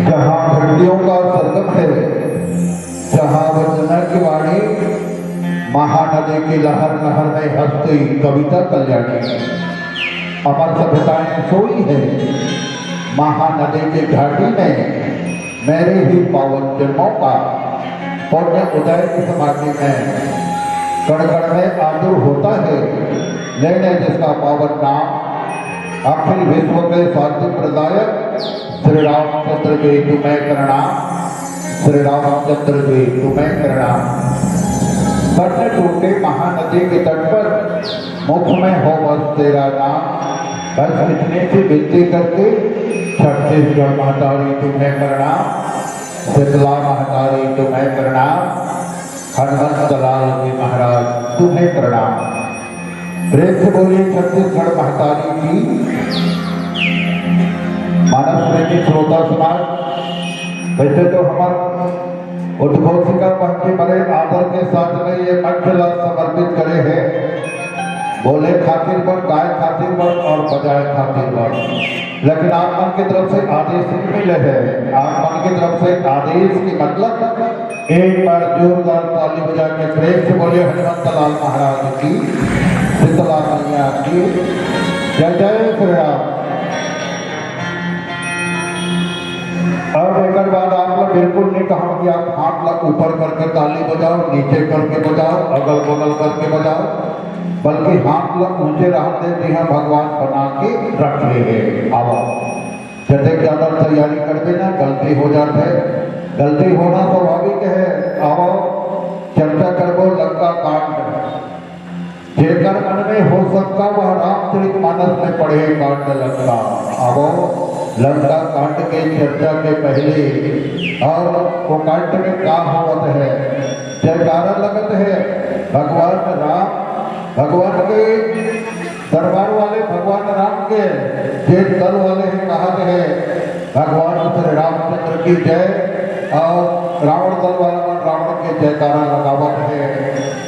जहाँ घंटियों का संगम है, जहाँ वंदना की वाणी, महानदी की लहर लहर में हंसती कविता कल्याणी। अमर सभ्यताएं सोई है महानदी की घाटी में, मेरे ही पावन जन्मों का पुण्य उदय की समाधि में। कण कण में आतुर होता है लेने जिसका पावन नाम, अखिल विश्व के शांति प्रदायक श्री रामचंद्र जी तुम्हें प्रणाम, श्री रामचंद्र जी तुम्हें प्रणाम। सत्य टूटे महानदी के तट पर मुख में हो बस तेरा नाम, बस इतने से विनती करके छत्तीसगढ़ महतारी तुम्हें प्रणाम, शीतला महतारी तुम्हें प्रणाम, हनुमत लाल जी महाराज तुम्हें प्रणाम। प्रेम से बोलिए छत्तीसगढ़ महतारी की। मानस प्रेमी श्रोता समाज, वैसे तो हमारे उद्घोषिका पंथ के बड़े आदर के साथ में ये मंचला समर्पित करे हैं, बोले खातिर पर, गाय खातिर पर और बजाय खातिर पर, लेकिन आप मन की तरफ से आदेश नहीं मिले हैं। आप मन की तरफ से आदेश की मतलब एक बार जोरदार ताली बजा के प्रेम से बोले हनुमत लाल महाराज की, शीतला मैया की जय जय श्री राम। और एक बाद आप लोग बिल्कुल नहीं कहा कि आप हाथ लग ऊपर करके ताली बजाओ, नीचे करके बजाओ, अगल बगल करके बजाओ, बल्कि हाथ लग ऊंचे रहते हैं भगवान बना के रख ले। आओ जैसे ज्यादा तैयारी कर देना गलती हो जाते है, गलती होना स्वाभाविक है। आओ चर्चा करो लंका कांड, जेकर मन में हो सकता वह रामचरितमानस में पढ़े कांड लंका। आओ लंका कांड के चर्चा के पहले और वो कांड में क्या होवत है, जयकारा लगत है भगवान राम, भगवान के दरबार वाले भगवान राम के जेठ दल वाले हैं, कहा है भगवान श्री रामचंद्र की जय, और रावण दल वाला रावण के जयकारा लगावत है।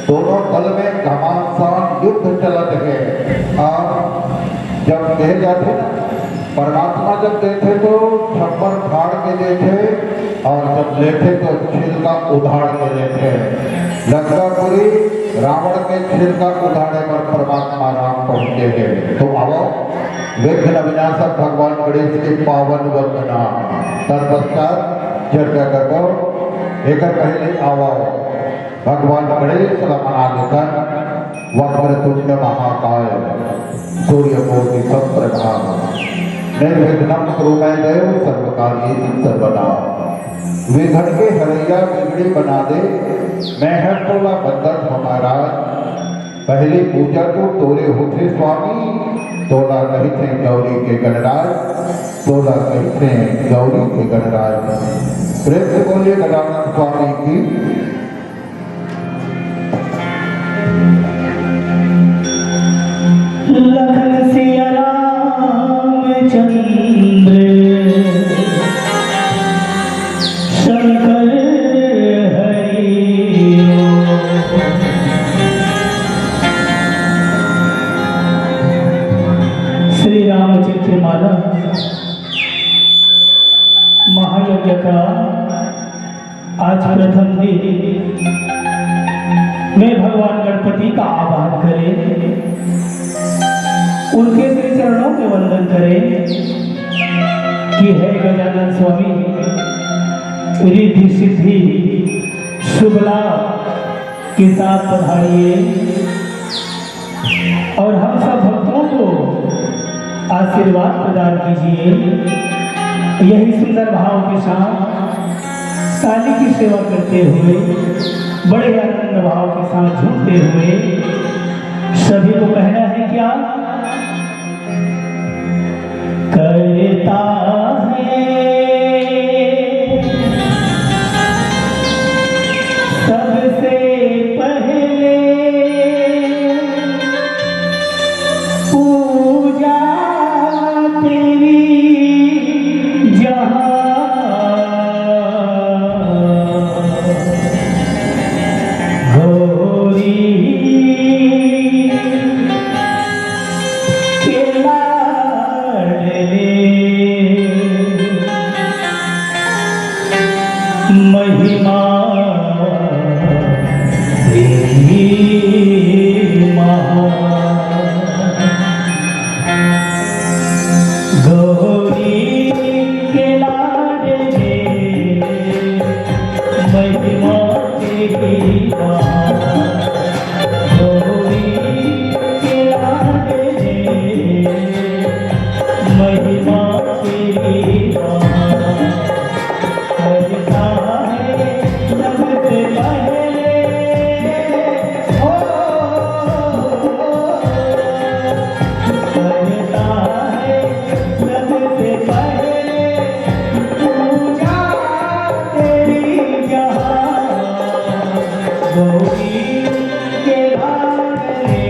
दोनों दल में घमासान युद्ध चलत है। और जब कहे जाते ना परमात्मा जब देते तो छप्पर फाड़ के देते, और जब लेते तो छिलका उधाड़ के देते। लंकापुरी रावण के छिलका उधाड़े पर परमात्मा राम पहुंचे हैं। तो आओ विघ्न विनाशक भगवान गणेश के पावन वंदना तत्पश्चात चर्चा करो। एक पहले आओ भगवान गणेश मना लेकर वक्रतुंड महाकाय सूर्यकोटि समप्रभा निर्विघ्नं कुरु मे देव सर्वकार्येषु सर्वदा। विघ्न के हरैया बिगड़ी बना दे, मैं है तोला बंदर हमारा। पहली पूजा तो तोरे होते स्वामी, तोला कही थे गौरी के गणराज, तोला कही थे गौरी के गणराज। प्रेम से बोलिए गजानन स्वामी की। लखन सिया रामचंद्र शंकर हरि। श्री रामचरितमानस महायज्ञ का आज प्रथम दिन मैं भगवान गणपति का आह्वान करें, उनके श्री चरणों में वंदन करें कि हे गजानन स्वामी, रिद्धि सिद्धि शुभ लाभ के साथ पधारिए और हम सब भक्तों को आशीर्वाद प्रदान कीजिए। यही सुंदर भाव के साथ काली की सेवा करते हुए, बड़े आनंद भाव के साथ झूमते हुए सभी को कहना है क्या? करता है सबसे पहले पूजा तेरी जहाँ महिमा तेरी गौरी के लाडले, महिमा तेरी गौरी के लाडले, महिमा तेरी करता है सबसे पहले हो, करता है सबसे पहले पूजा तेरी जहाँ गौरी के लाडले,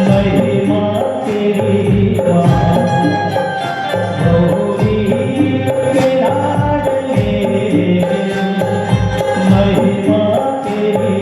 महिमा तेरी गौरी के लाडले, महिमा तेरी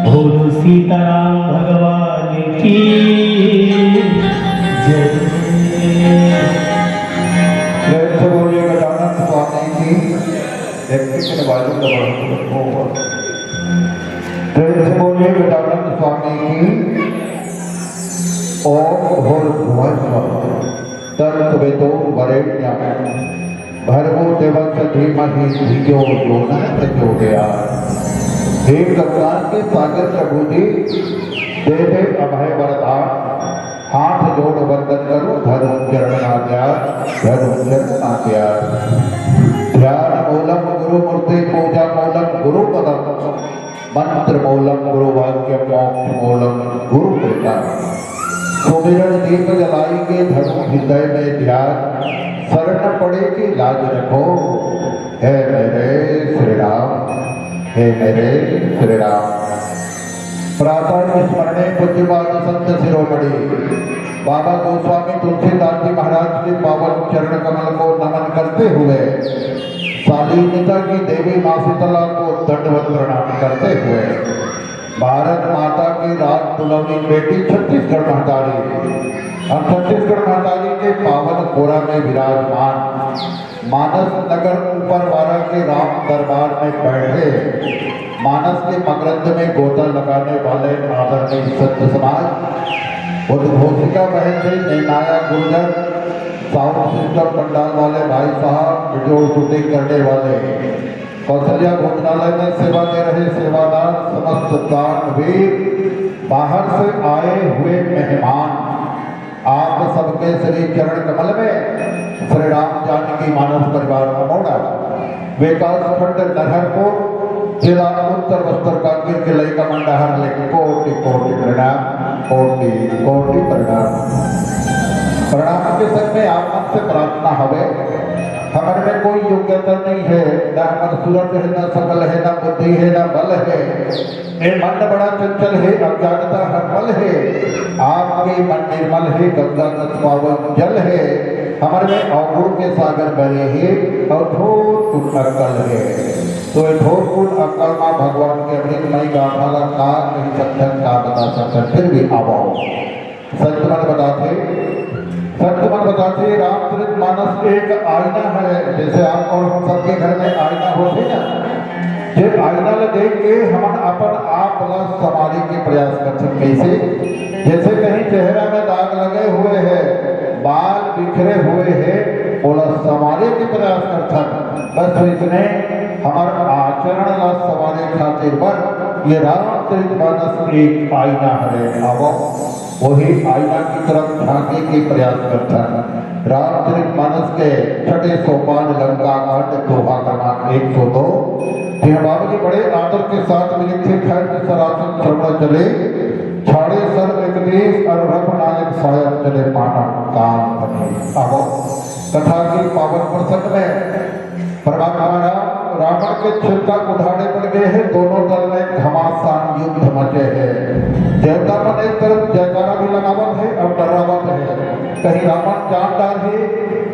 बोलो सीताराम भगवान की जय। जैसे बोलिए गजानन स्वामी की व्यक्ति के बाजू का होगा। जैसे बोलिए गजानन स्वामी की ओम भूर्भुवः तत् वेदो वरेण्यः भर्गो देवस्य धीमहि धियो यो नः प्रचोदयात्। हे कप्तान के सागर प्रभु जी दे दे अभय वरदान, हाथ जोड़ वंदन करो धर्म चरण आज्ञा। ध्यान मूलम गुरु मूर्ति पूजा मूलम गुरु पदम मंत्र मूलम गुरु वाक्य मोक्ष मूलम गुरु कृपा। सुमिरन दीप जलाएंगे धर्म हृदय में ध्यान, शरण पड़ेगी लाज रखो है मेरे श्री राम, हे मेरे श्री राम। प्रातः स्मरणे पूज्यपाद संत शिरोमणि बाबा गोस्वामी तुलसीदास जी महाराज के पावन चरण कमल को नमन करते हुए शालीनता की देवी माँ शीतला को दंडवत प्रणाम करते हुए भारत माता की राज दुल्हनी बेटी छत्तीसगढ़ महतारी और छत्तीसगढ़ महतारी के पावन कोरा में विराजमान मानस नगर ऊपर वाला के राम दरबार में बैठे मानस के मकरंद में गोता लगाने वाले आदरणीय सत्य समाज उद्घोषिका बहन से नैनाया गुर्जर साउंड सिस्टम पंडाल वाले भाई साहब वीडियो शूटिंग करने वाले कौशल्या भोजनालय में सेवा दे रहे सेवादार समस्त दानवीर बाहर से आए हुए मेहमान आप सबके श्री चरण कमल में श्री राम जानकी मानस परिवार अमोड़ा विकास खंड नरहरपुर जिला उत्तर बस्तर कांकेर के लई का मंडहर लेके कोटि कोटि प्रणाम, कोटि कोटि प्रणाम। प्रणाम के संग में आप मन से प्रार्थना हवे हमारे में कोई योग्यता नहीं है, न हमारे सूरत है, न सकल है, न बुद्धि है, न बल है। ये मन बड़ा चंचल है, अज्ञानता हर पल है। आपके मन निर्मल है, गंगा का पावन जल है। हमारे में अवगुण के सागर बने हैं और थोर अक्कल है। तो ये थोर अक्कल माँ भगवान के अमृतमय गाथा का नहीं सकते, का बता सकते, फिर भी आओ सत्यमन बताते रामचरित मानस एक आईना है। जैसे आप और हम सबके घर में आईना होते ना, ये आईना ले देख के हम अपन आप संभालने के प्रयास कर सकते। कैसे? जैसे कहीं चेहरा में दाग लगे हुए हैं, बाल बिखरे हुए हैं, बोला संभालने के प्रयास करता बस इसने हमारा आचरण ला संभालने खातिर बन ये रामचरित मानस एक आईना है। आवो वही आईना की तरफ झांकने के प्रयास करता है। रामचरित मानस के छठे सोपान लंका कांड दोहा क्रमांक 102 बाबू जी बड़े आदर के साथ मिले थे। खैर सरासन श्रवण चले छाड़े सर एक देश और रब नायक सायब चले माना काल बने। अब कथा के पावन प्रसंग में परमात्मा रावण के छिलका उठाने पड़ गए हैं। दोनों दल में घमासान युद्ध मचे है। देवता मन एक तरफ जयकारा भी लगावत है और डरावत है। कहीं रावण जान डाले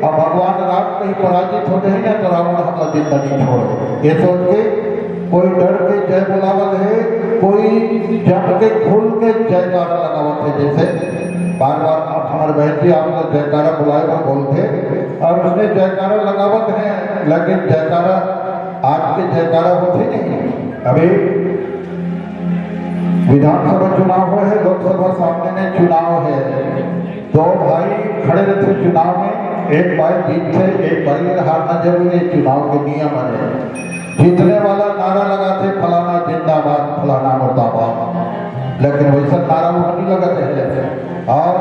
और भगवान राम कहीं पराजित हो गए ना तो रावण हमला जिंदा नहीं छोड़े। ये सोच के कोई डर के जय बुलावत है, कोई जम के खुल के जयकारा लगावत है। जैसे बार बार आप हमारे बहन जी आपने जयकारा बुलाए और बोलते और उसने जयकारा लगावत है, लेकिन जयकारा आज के जयकारा होते नहीं। अभी विधानसभा चुनाव है, लोकसभा सामने में चुनाव है, दो भाई खड़े रहते चुनाव में, एक भाई जीतते एक भाई हारना जरूरी है, चुनाव के नियम है। जीतने वाला नारा लगाते फलाना जिंदाबाद फलाना मुर्दाबाद, लेकिन वैसा नारा वो नहीं लगाते हैं। और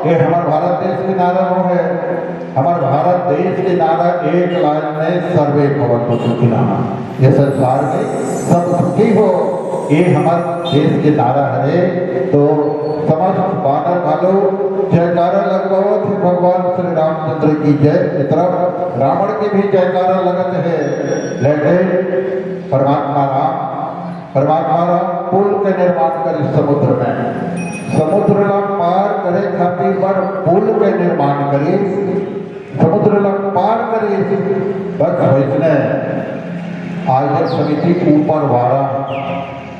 ये हमारे भारत देश के नारा वो है, हमारे भारत देश के नारा एक लाइन में सर्वे भवन्तु सुखिनः, ये संसार में सब सुखी हो, ये हमारे देश के नारा है। तो समस्त बानर भालो जयकारा लगवाओ थे भगवान श्री रामचंद्र की जय की तरफ रावण की भी जयकारा लगत है। लेकिन परमात्मा राम पुल के निर्माण कर समुद्र में, समुद्र ला पार करे खातिर पर पुल के निर्माण करे, समुद्र ला पार करे। बस वैसने आयोजक समिति ऊपर वाला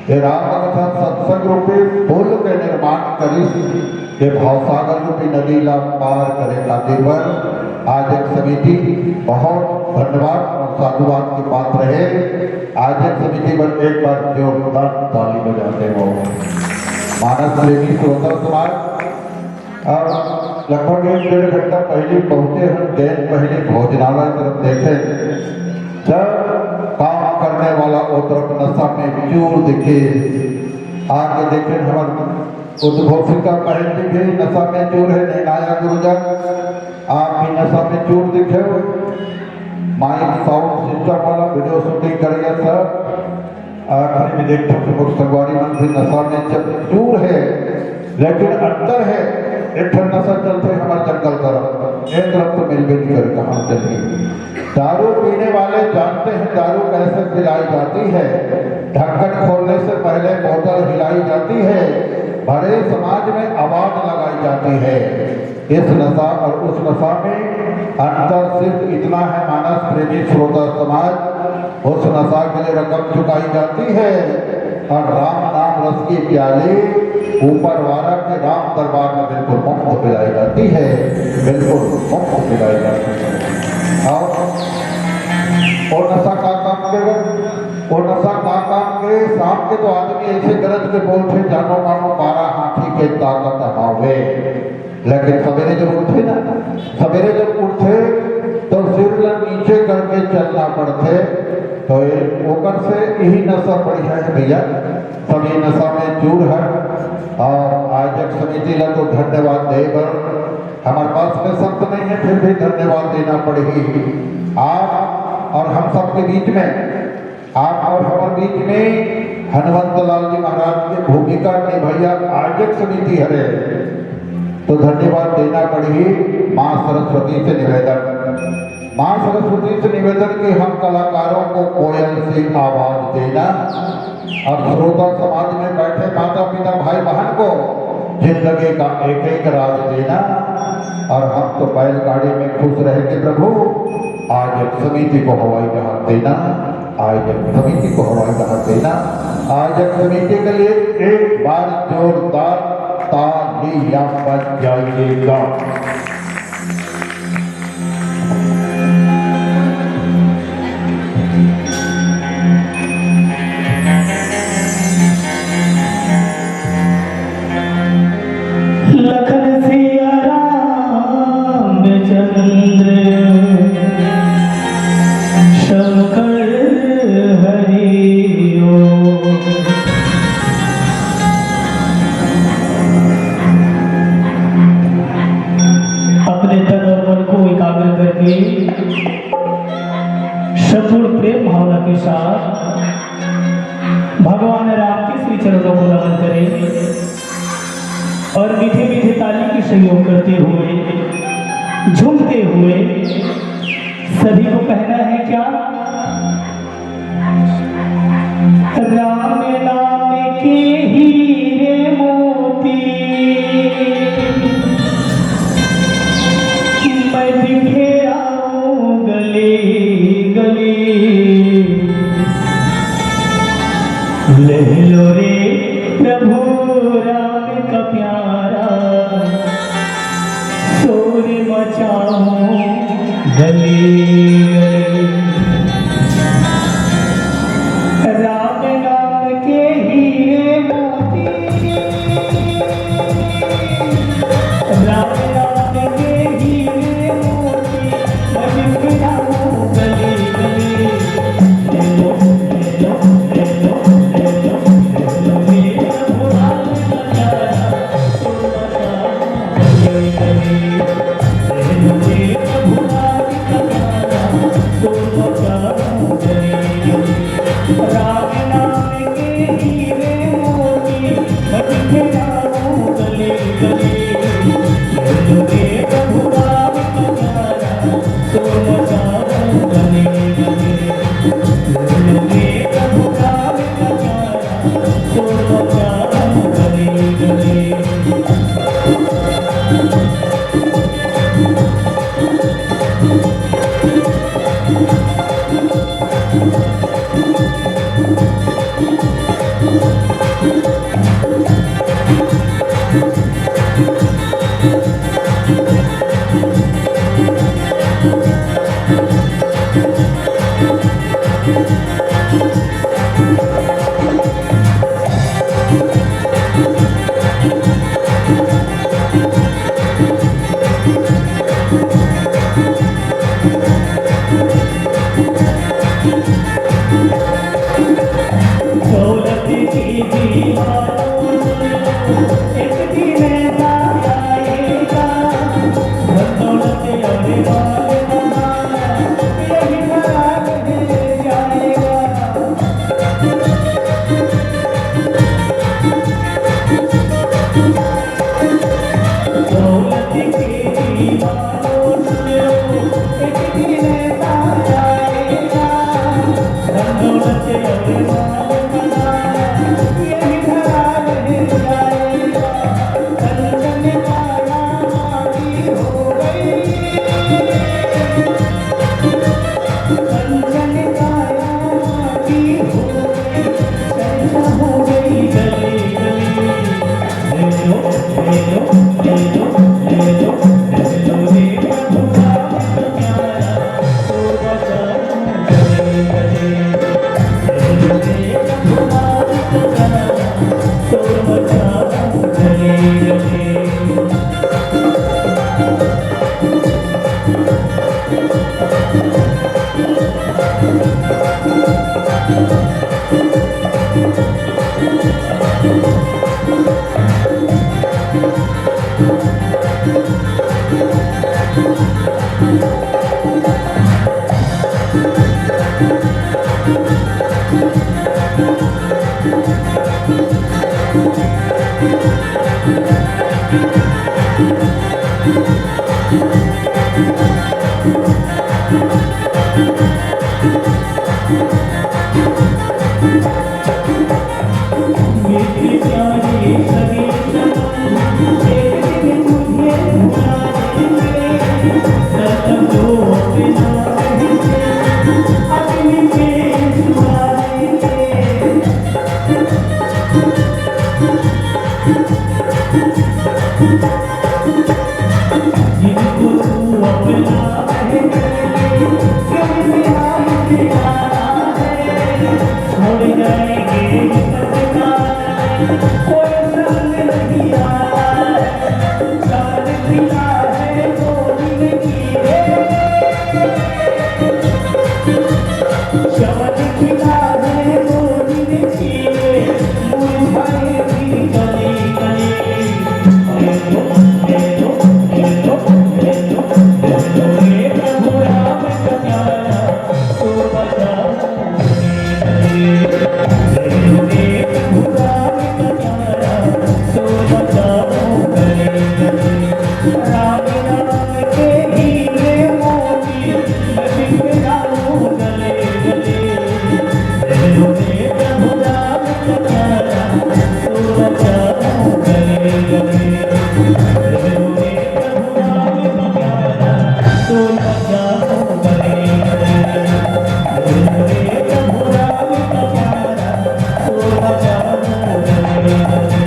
ये राम कथा सत्संग रूपी पुल के निर्माण करी, ये भावसागर रूपी नदी ला पार करे खातिर पर आयोजक समिति बहुत धन्यवाद और साधुवाद की बात रहे। आयोजक समिति पर एक बार जोरदार ताली बजाते हो। मानस प्रेमी श्रोता समाज और लगभग 1-1.5 घंटा पहले पहुंचे हम जैन पहले भोजनालय तरफ देखे, जब काम करने वाला वो तरफ नशा में चूर दिखे, आगे देखे हमारे उद्घोषिका पहले भी नशा में चूर है, नया गुरुजन आप भी नशा में चूर दिखे, माइक साउंड सिस्टम वाला वीडियो शूटिंग करेगा सर। आखिर में देखते प्रमुख संगवारी मंत्री नशा में जब चूर है, लेकिन अंतर है एक नशा चलते हमारे जंगल तरफ, एक तरफ तो मिल मिल कर कहाँ चलिए। दारू पीने वाले जानते हैं दारू कैसे पिलाई जाती है, ढक्कन खोलने से पहले बोतल हिलाई जाती है, बड़े समाज में आवाज लगाई जाती है। इस नशा और उस नशा में अंतर सिर्फ इतना है मानस प्रेमी श्रोता समाज, उस नशा के लिए रकम चुकाई जाती है और राम नाम रस की प्याली ऊपर वाला के राम दरबार में बिल्कुल मुफ्त पिलाई जाती है, बिल्कुल मुफ्त पिलाई जाती है। और नशा का काम करेगा, और नशा का काम के शाम के तो आदमी ऐसे गरज के बोलते जानो मानो 12 हाथी के ताकत हावे, लेकिन सवेरे जब उठे ना, सवेरे जब उठे तो सिर नीचे करके चलना पड़ते। तो ओकर से यही नशा बढ़िया है भैया, सभी नशा में चूर है। और आयोजक समिति ला तो धन्यवाद दे, हमारे पास में शब्द नहीं है फिर भी धन्यवाद देना पड़ेगी। आप और हम सबके बीच में, आप और हमारे बीच में हनुमंत लाल जी महाराज की भूमिका निभाया आयोजक समिति हरे, तो धन्यवाद देना पड़ेगी। माँ सरस्वती से निवेदन, माँ सरस्वती से निवेदन कि हम कलाकारों को कोयल से आवाज देना और श्रोता समाज में बैठे माता पिता भाई बहन को जिंदगी का एक एक राज देना। और हम तो बैलगाड़ी में खुश रहेंगे प्रभु, आयोजक समिति को हवाई जहाज देना, आयोजक समिति को हवाई जहाज देना। आयोजक समिति के लिए एक बार जोरदार तालियां बज जाइएगा। संपूर्ण प्रेम भावना के साथ भगवान राम के श्री चरणों को नमन करें और मीठे मीठे ताली की सहयोग करते हुए, झूमते हुए सभी को कहना है क्या, राम नाम के हीरे मोती गली राम नाम के हीरे मोती, राम नाम के हीरे मोती, मैं बिखराऊं गली गली। ले लो ले लो ले लो ले लो ले लो मेरा भुलाल नजारा, तो बचाऊं गली गली। ले लो मेरा भुलाल नजारा, तो बचाऊं गली गली। राम नाम के हीरे मोती, मैं बिखराऊं गली गली। ले लो मेरा भुलाल नजारा, तो बचाऊं गली गली। ले लो मेरा भुलाल नजारा, तो बचाऊं गली गली। दौलत की दीवारों एक दिन ऐसा आएगा, दौलत और माल बनाना यही खराब है जाएगा। दौलत की दीवारों एक दिन ऐसा आएगा, दौलत और माल बनाना यही खराब है जाएगा। कंचन काया माटी हो गई, कंचन काया माटी हो गई, कैसा हो गई गली गली। ले लो ले लो ले लो ले लो ले लो मेरा भुलाल नजारा, तो बचाऊं गली गली। ले लो मेरा भुलाल नजारा, तो बचाऊं गली गली। मेरी प्यारी सगी सनम, एक दिन मुझे भुला देंगे, सनम जो बिना कहे अपनी पेश छुड़ा देंगे। जिनको तू अपना कहेंगे, कभी हाथ दिखाना है, छोड़ जाएंगे कोई संग नहीं आना है। चांद खिला है गोरी की रे, चांद खिला है गोरी की रे, मुरझाएगी गली गली। ले लो ले लो ले लो ले लो ले लो मेरा भुलाल नजारा, तो बचाऊं गली गली। ले लो मेरा भुलाल नजारा, तो बचाऊं गली गली। राम नाम के हीरे मोती, मैं बिखराऊं गली गली। ले लो मेरा भुलाल नजारा, तो बचाऊं गली गली। ले लो मेरा भुलाल नजारा, तो बचाऊं गली गली। ले लो मेरा भुलाल नजारा, तो बचाऊं गली गली।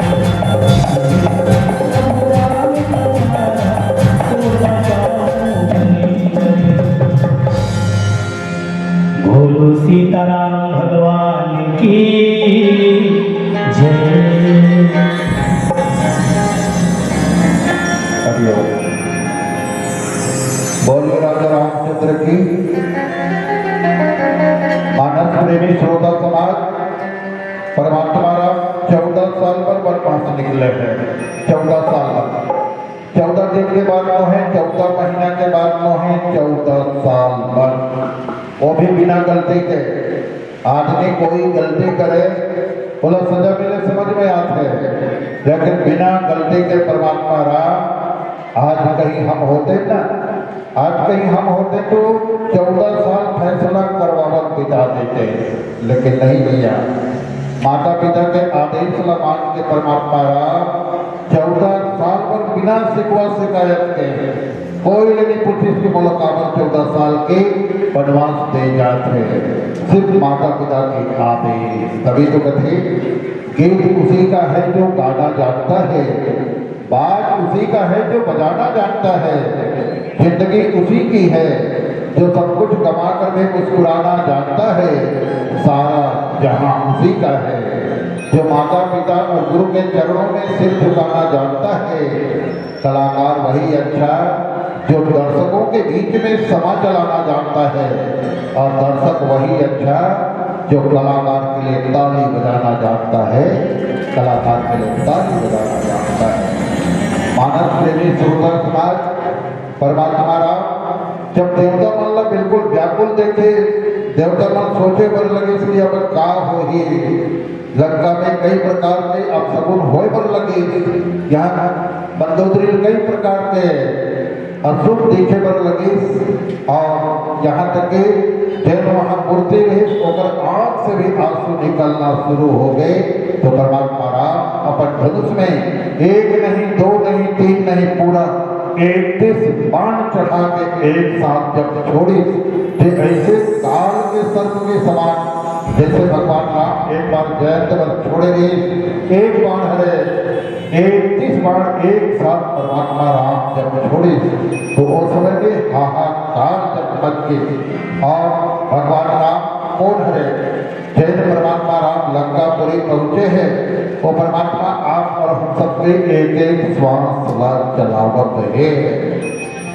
बोलिए राजा रामचंद्र की। मानस प्रेमी श्रोता समाज, परमात्मा राम 14 साल पर वनवास निकले हैं। 14 साल पर, 14 दिन के बाद तो है, 14 महीना के बाद तो है, 14 साल पर, वो भी बिना गलती के। आदमी कोई गलती करे बोला सजा मिले समझ में आते हैं, लेकिन बिना गलती के परमात्मा राम आज कहीं हम होते ना, आज कहीं हम होते तो 14 साल फैसला करवावत बिता देते, लेकिन नहीं भैया। माता पिता के आदेश मान के परमात्मा राम 14 साल पर बिना शिकवा शिकायत के कोई नहीं पूछी इसकी मुलाकात 14 साल के वनवास दे जाते, सिर्फ माता पिता के आदेश। तभी तो कहते गीत उसी का है जो गाना जानता है, बात उसी का है जो बजाना जानता है, जिंदगी उसी की है जो सब कुछ गमा कर भी मुस्कुराना जानता है, सारा जहां उसी का है जो माता पिता और गुरु के चरणों में सिर झुकाना जानता है। कलाकार वही अच्छा जो दर्शकों के बीच में समा चलाना जानता है, और दर्शक वही अच्छा जो कलाकार के लिए ताली बजाना जानता है, कलाकार के लिए ताली बजाना जानता है। मानस प्रेमी श्रोता समाज, परमात्मा राम जब देवता मन ला बिल्कुल व्याकुल देखे, देवता मन सोचे बर लगे इसलिए अब का हो ही। लंका में कई प्रकार के अपशगुन होए बर लगे, यहाँ मंदोदरी कई प्रकार के अशुभ देखे बर लगे, और यहाँ तक कि जब वहाँ मूर्ति रही होकर आंख से भी आंसू निकलना शुरू हो गए, तो परमात्मा राम अपन धनुष में 1 नहीं 2 नहीं 3 नहीं पूरा 31 बाण चढ़ा के एक साथ जब छोड़ी, ऐसे काल के सर्प के समान, जैसे भगवान राम एक बार जयंत पर छोड़े गए 1 बाण हरे 31 बाण एक साथ परमात्मा राम जब छोड़े, तो वो समय के हाहाकार जब मच गए, और भगवान राम कौन है? जैन परमात्मा राम लंकापुरी पहुंचे हैं, वो परमात्मा आप और हम सबके एक एक श्वास चलावत है।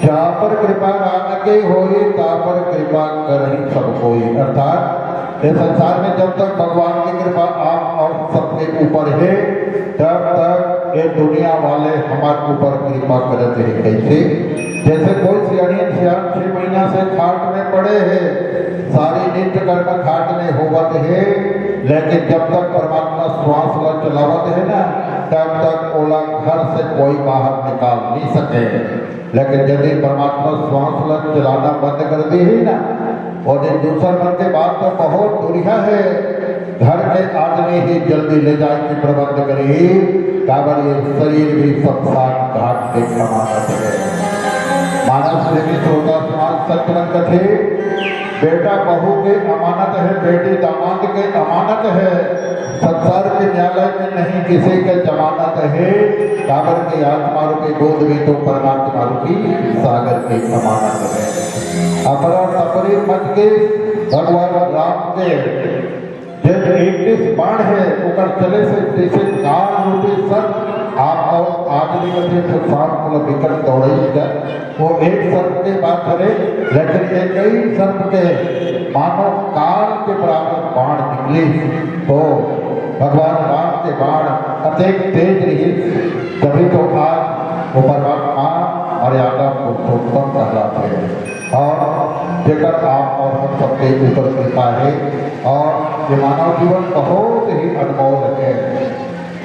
जहाँ पर कृपा राम के होई ता पर कृपा कर ही सब कोई, अर्थात इस संसार में जब तक भगवान की कृपा आप और सबके ऊपर है, तब तक ये दुनिया वाले हमारे ऊपर कृपा करते हैं। कैसे? जैसे कोई सियानी सियान 6 महीना से खाट में पड़े हैं, सारी नित्य कर्म खाट में होवत है, लेकिन जब तक परमात्मा श्वास ला चलावत है ना, तब तक ओला घर से कोई बाहर निकाल नहीं सके। लेकिन यदि परमात्मा श्वास ला चलाना बंद कर दी है ना, और दिन दूसरा मन के बाद तो बहुत दुनिया है, घर के आदमी ही जल्दी ले जाए की प्रबंध करी, काबर ये शरीर भी शमशान घाट के अमानत है। मानस प्रेमी श्रोता समाज, सत्यवन कथे बेटा बहू के अमानत है, बेटी दामाद के अमानत है, संसार के न्यायालय में नहीं किसी के जमानत है, काबर के आत्मा के गोद में तो परमात्मा की सागर की अमानत है। अपरा तपरी मच के भगवान राम के जब 31 बाण है उकर चले से जैसे काल रूपी सर्प आप और आदमी के संसार को विकट दौड़ेगा, वो एक सर्प के बात करे, लेकिन ये कई सर्प के मानो काल के बराबर बाण निकले, तो भगवान राम के बाण अत्यंत तेज रही, तभी तो आज वो परमात्मा मर्यादा पुरुषोत्तम कहलाते हैं, और जेकर आप और हम सबके ऊपर कृपा है, और ये मानव जीवन बहुत ही अनमोल है,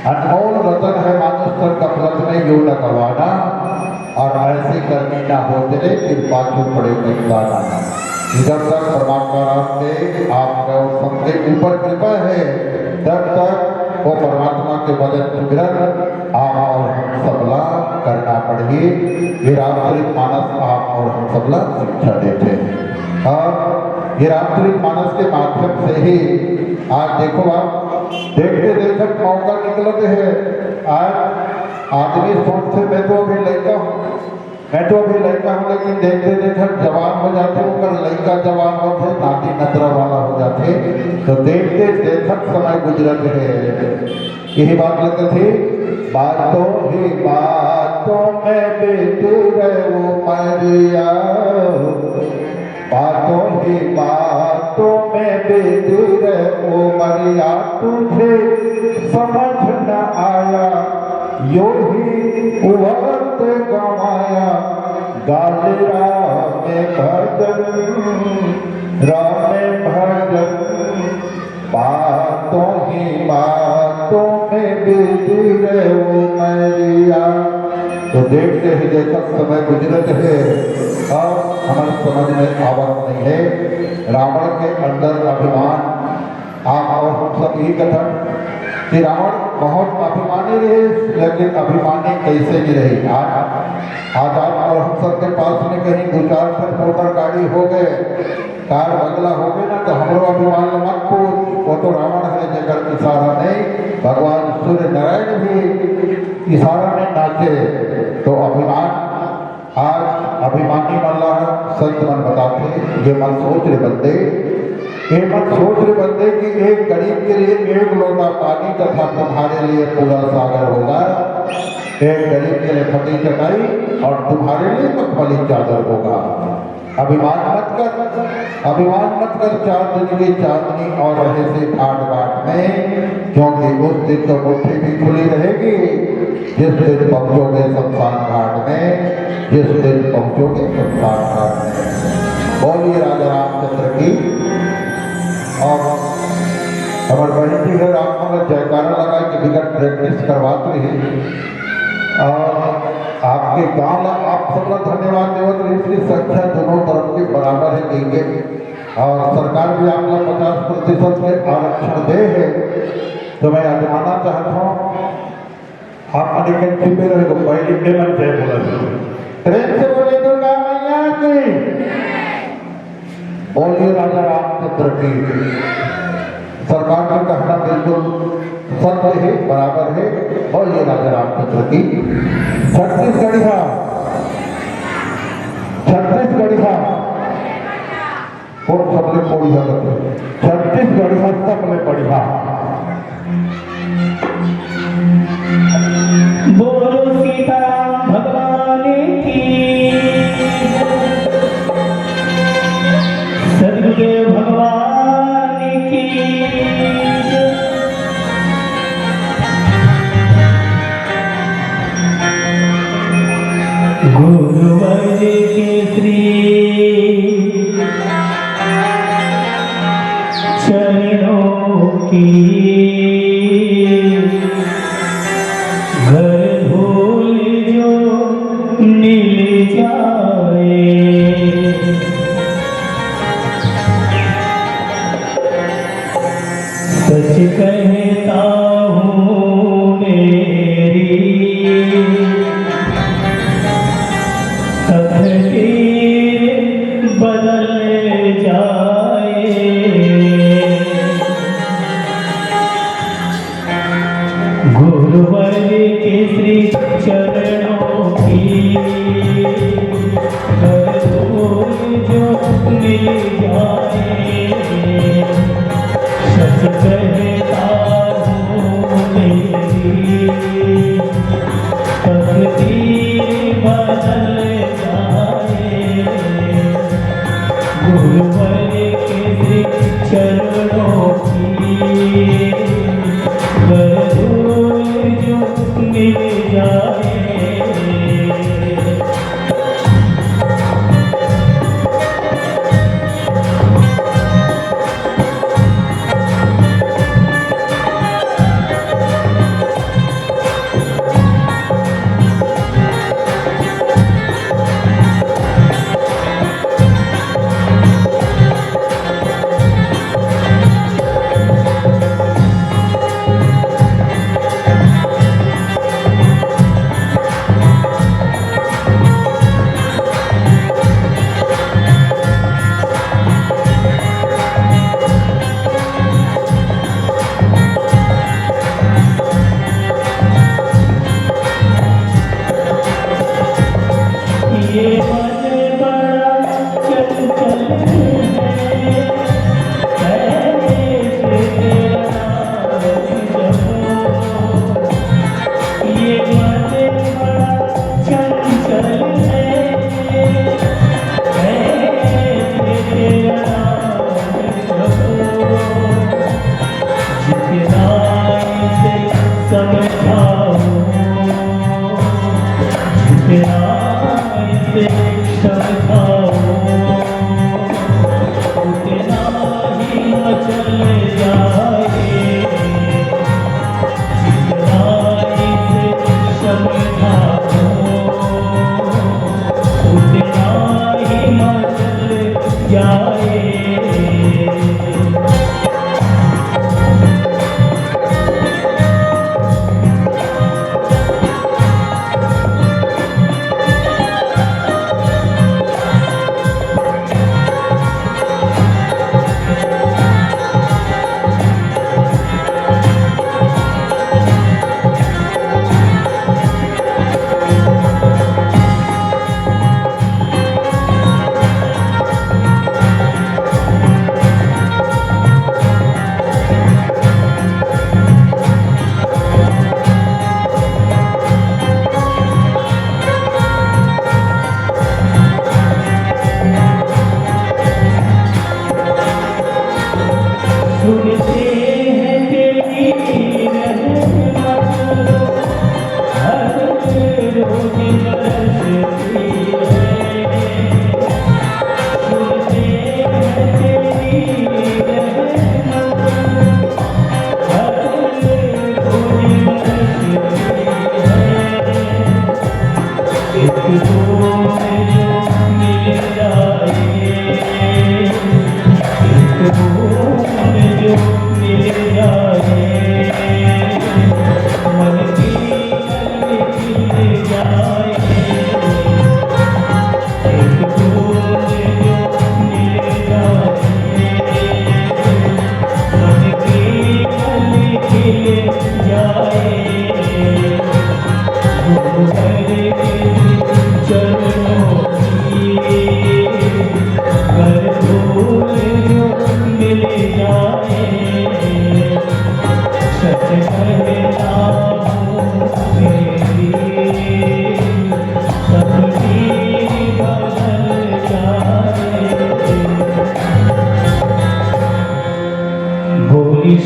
अनमोल रतन है। मानुष का व्रत में यूं न करवाना, और ऐसी करनी ना हो चले कि पाछू पड़े कहलाना। जब तक परमात्मा राम के आपका सबके ऊपर कृपा है, तब तक वो परमात्मा के वचन सुमिरन आप और हम सबला करना पड़ेगी। ये रामचरित मानस आप और हम सबला शिक्षा देते हैं, और ये रामचरित मानस के माध्यम से ही आज देखो आप देखते देखते मौका निकलते हैं। आज आदमी सोचते मैं तो अभी लड़का हूँ, लेकिन देखते देखते जवान हो जाते, उनका लड़का जवान होते, नाती नजरा वाला हो जाते, तो देखते देखते समय गुजरत है। यही बात लगती थी, बातों ही बातों में बीती रहे वो मरिया ही बातों में बेदिल उमरिया तुझे समझ न आया, यो ही वक्त गवाया गाल राम भजन, राम भजन। बातों ही बातों में बेदिल उमरिया। तो देखते ही देखत समय गुजरत है और हमारे समझ में आवत नहीं है। रावण के अंदर अभिमान, आप और हम सब यही कथन कि रावण बहुत अभिमानी रहे, लेकिन अभिमानी कैसे नहीं रही। आज आप और हम सब के पास में कहीं दो चार मोटर गाड़ी हो गए, कार बंगला हो गए ना, तो हमरो अभिमान मत पूछ। वो तो रावण है जगत इशारा नहीं, भगवान सूर्य नारायण भी इशारा में नाचे। तो अभिमान, आज अभिमानी मल्ला संत मन बताते, ये मत सोच रे बंदे, ये मत सोच रे बंदे कि एक गरीब के लिए एक लोटा पानी तथा तुम्हारे लिए पूरा सागर होगा। एक गरीब के लिए फटी चटाई और तुम्हारे लिए मखमली चादर होगा। अभिमान मत कर, अभिमान मत कर। चार दिन की चांदनी और रहे से आठ बाट में, क्योंकि उस दिन तो मुट्ठी भी खुली रहेगी जिस दिन पहुंचोगे शमशान घाट में, जिस दिन पहुंचोगे शमशान घाट में। बोलिए राजा रामचंद्र की। और हमारे बहन जी घर आप हमें जयकारा लगा कि विकट प्रैक्टिस करवाते हैं और आपके गांव आप सबका धन्यवाद देवत। इसकी संख्या दोनों तरफ के बराबर है देंगे और सरकार भी आप लोग 50% में आरक्षण दे है। तो मैं आजमाना चाहता हूँ, आप अनेक छिपे रहे को पहले के मन जय बोला ट्रेन से बोले दुर्गा मैया की, बोलिए राजा रामचंद्र की। सरकार का कहना बिल्कुल सत्य है, बराबर है। बोलिए राजा रामचंद्र की। छत्तीसगढ़िया, छत्तीसगढ़िया और सबले बढ़िया लगते, छत्तीसगढ़िया सबले बढ़िया। बोलो सीताराम भगवान की, सदगुरुदेव भगवान की। गुरुवर केसरी चरणों की, घर धूल जो मिल जाए, सच कहता हूँ मेरी तकदीर बदल जाए। गुरुवर केसरी चरणों की, घर धूल जो मिल जाए, सच कहता हूँ मेरी तकदीर बदल जाए। गुरुवर केसरी चरणों की, घर धूल जो मिल जाए।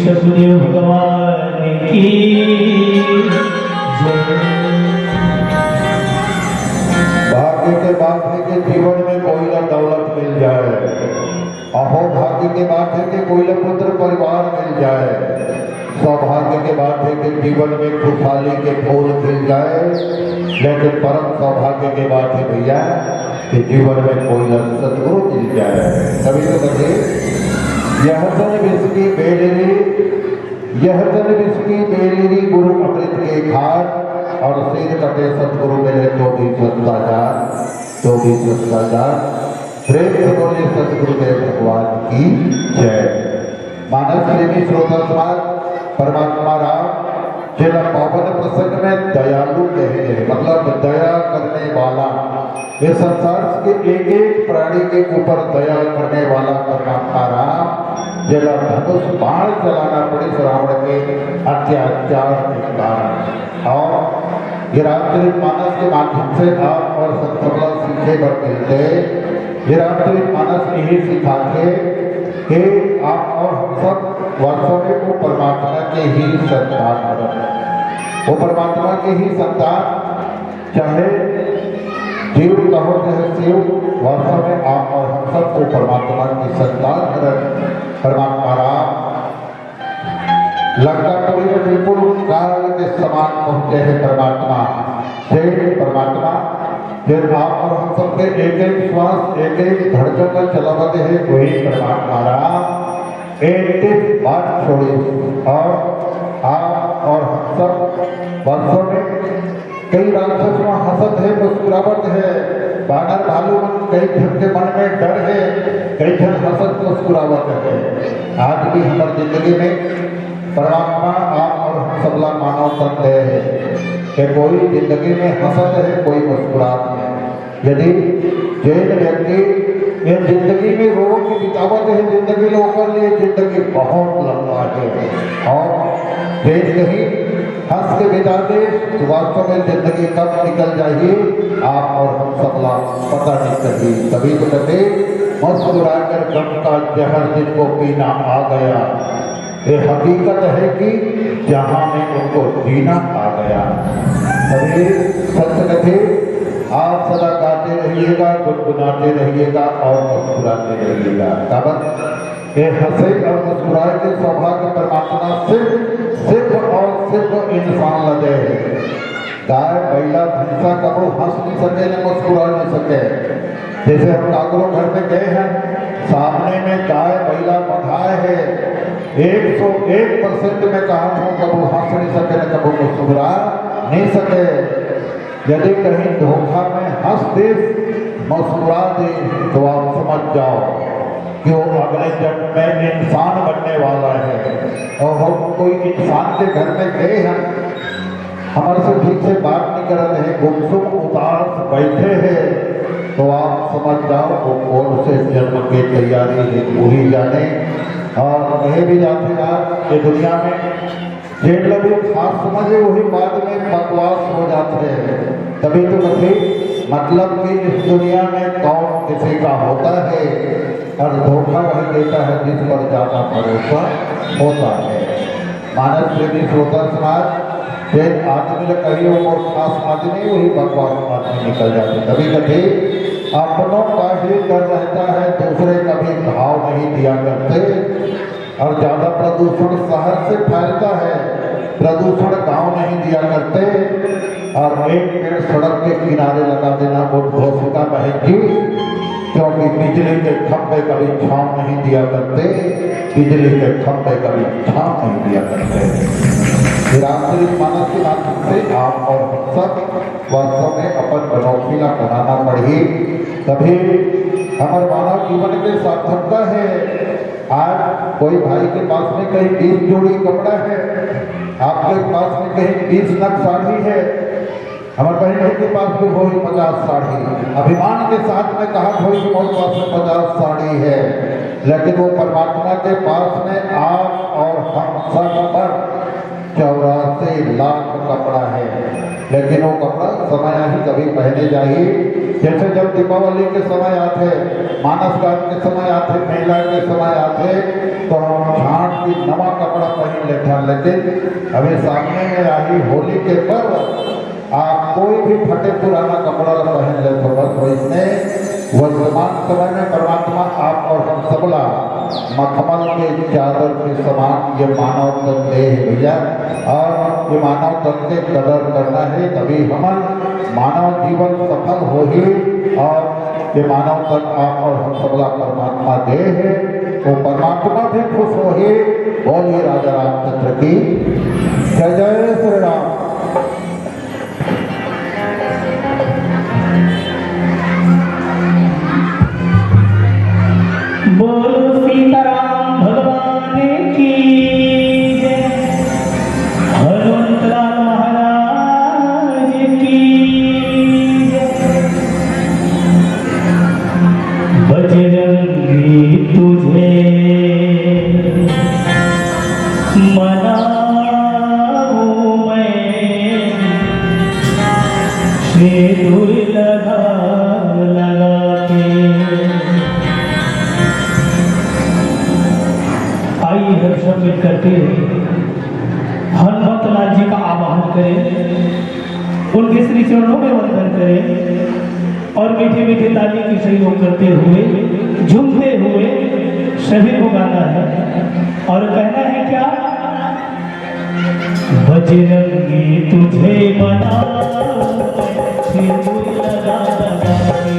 ऋषभदेव भगवान की जय। भाग्य के बात है कि जीवन में कोई ना दौलत मिल जाए, अहो भाग्य की बात है कि कोई ना पुत्र परिवार मिल जाए, सौभाग्य की बात है कि जीवन में खुशहाली के फूल खिल जाए, लेकिन परम सौभाग्य की बात है भैया कि जीवन में कोई ना सदगुरु मिल जाए। कभी तो कहे यह तन विस्की बेलरी, यह तन विस्की बेलरी गुरु अमृत के घाट, और सिर कटे सदगुरु मिले तो भी सत्ताचार, तो भी सत्ताचार। प्रेम से बोले सदगुरुदेव भगवान की जय। मानव प्रेमी श्रोता समाज परमात्मा राम जिला पावन प्रसंग में दयालु कहे हैं, मतलब दया करने वाला। ये संसार के एक एक प्राणी के ऊपर दया करने वाला परमात्मा राम जिला धनुष बाण चलाना पड़े रावण के अत्याचार के कारण। और ये रामचरित मानस के माध्यम से आप और सबला सीखे बर मिलते। ये रामचरित मानस यही सिखाते कि आप और हम सब वर्षों में वो परमात्मा के ही संतान बने, वो परमात्मा के ही संतान, चाहे जीव कहो चाहे शिव, वर्षों में आप और हम सब को परमात्मा की संतान बने। परमात्मा राम लंकापुरी में बिल्कुल काल के समान पहुंचे हैं परमात्मा। जय परमात्मा, फिर आप और हम सबके एक एक श्वास एक एक धड़कन में चलाते हैं वही परमात्मा राम। एक बात छोड़ी और आप और हम सब वर्षों में कई राक्षस में हसत है, मुस्कुरावट है, बानर भालू कई जन के मन में डर है, कई जन हसत मुस्कुरावट है। आज भी हमारी जिंदगी में परमात्मा आप और हम सबला मानव तत्व है कि कोई जिंदगी में हसत है, कोई मुस्कुरात है। यदि जैन व्यक्ति ये जिंदगी में रोग की बितावत है, जिंदगी लोगों के लिए जिंदगी बहुत लंबा है, और जैन कहीं हंस के बिता दे तो वास्तव में जिंदगी कब निकल जाएगी आप और हम सबला पता नहीं कभी। तभी तो कहते मुस्कुराकर गम का जहर जिनको पीना आ गया, ये हकीकत है कि जहां में उनको जीना आ गया। तभी सत्य कथे आप सदा गाते रहिएगा, गुनगुनाते रहिएगा और मुस्कुराते रहिएगा। काबत ये हंसे और मुस्कुराए के सौभाग्य परमात्मा सिर्फ और सिर्फ इंसान लगे। गाय बैला भैंसा कबो हंस नहीं सके न मुस्कुरा नहीं सके। जैसे हम काकरों घर में गए हैं, सामने में गाय बैला बंधाए है, 101% में कहा हूँ कबो हंस नहीं सके न कबो मुस्कुरा नहीं सके। यदि कहीं धोखा में हंस दे मुस्कुरा दे तो आप समझ जाओ कि वो अगले जन्म में इंसान बनने वाला है। और हम कोई इंसान के घर में गए हैं, हमारे से ठीक से बात नहीं कर रहे हैं, गुमसुम उदास बैठे हैं, तो आप समझ जाओ वो कौन से जन्म की तैयारी है वही जाने। और कहे भी जाते आज ये दुनिया में जेठ लगे खास समझे वही बाद में बकवास हो जाते हैं। तभी तो कभी मतलब कि इस दुनिया में कौन किसी का होता है, और धोखा वही देता है जिस पर ज्यादा भरोसा होता है। मानव प्रेमी श्रोता समाज एक आदमी कहिए और खास आदमी वही बकवास आदमी निकल जाते। कभी कभी अपनों का ही डर रहता है, दूसरे कभी भाव नहीं दिया करते। और ज्यादा प्रदूषण शहर से फैलता है, प्रदूषण गांव नहीं दिया करते। और एक पेड़ सड़क के किनारे लगा देना उद्घोषिका बहेगी, क्योंकि बिजली के खंभे कभी छांव नहीं दिया करते, बिजली के खंभे कभी छांव नहीं दिया करते। रामचरित मानस के माध्यम से आप और हम सब वास्तव में अपन बनौखीला बनाना पड़ेगी, तभी हमारे मानव जीवन के सार्थकता है। आज कोई भाई के पास में कहीं 20 जोड़ी कपड़ा है, आपके पास में कहीं 20 नग साड़ी है, हमारे बहन के पास भी वही 50 साड़ी। अभिमान के साथ में कहा कोई कि मेरे पास में 50 साड़ी है, लेकिन वो परमात्मा के पास में आप और हम सब पर 84 लाख कपड़ा है, लेकिन वो कपड़ा समय ही कभी पहने जाइए। जैसे जब दीपावली के समय आते, मानस गान के समय आते, मेला के समय आते, तो हम छाट की नवा कपड़ा पहन लेते हैं। लेकिन अभी सामने में आई होली के पर्व, आप कोई भी फटे पुराना कपड़ा पहन ले तो बस इसमें वर्तमान समय में परमात्मा आप और हम सबला मखमल के चादर के समान ये मानव तन देह है भैया, और ये मानव तन के कदर करना है, तभी हम मानव जीवन सफल होगी। और ये मानव तन आप और हम सबला परमात्मा देह है, वो परमात्मा भी खुश हो ही। बोलिए राजा रामचंद्र की जय। जय श्री राम। बोलो सीताराम भगवान की जय, हनुमंतलाल महाराज की जय। बजरंगी तुझे मनाऊं मैं, सिंदूर लगा लगा के। आइए हम सब मिल करके हनुमत लाल जी का आवाहन करें, उनके श्री चरणों में वंदन करें और मीठे मीठे ताली की सहयोग करते हुए झूमते हुए सभी को गाना है और कहना है क्या, बजरंगी तुझे बनाऊं सिंदूर लगा लगा के,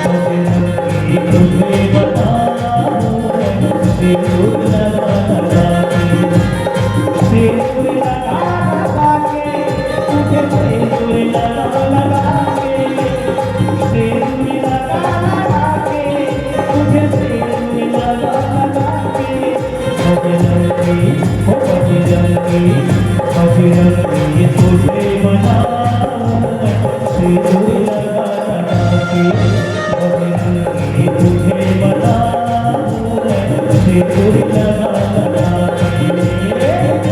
बजरंगी तुझे बनाऊं सिंदूर लगा लगा के, सिंदूर लगा लगा के, तुझे सिंदूर लगा लगा के, सिंदूर लगा लगा के, तुझे सिंदूर लगा लगा के। बजरंगी हो बजरंगी, बजरंगी तुझे बनाऊं सिंदूर लगा लगा के, बजरंगी तुझे बनाऊं सिंदूर लगा लगा के। बजरंगी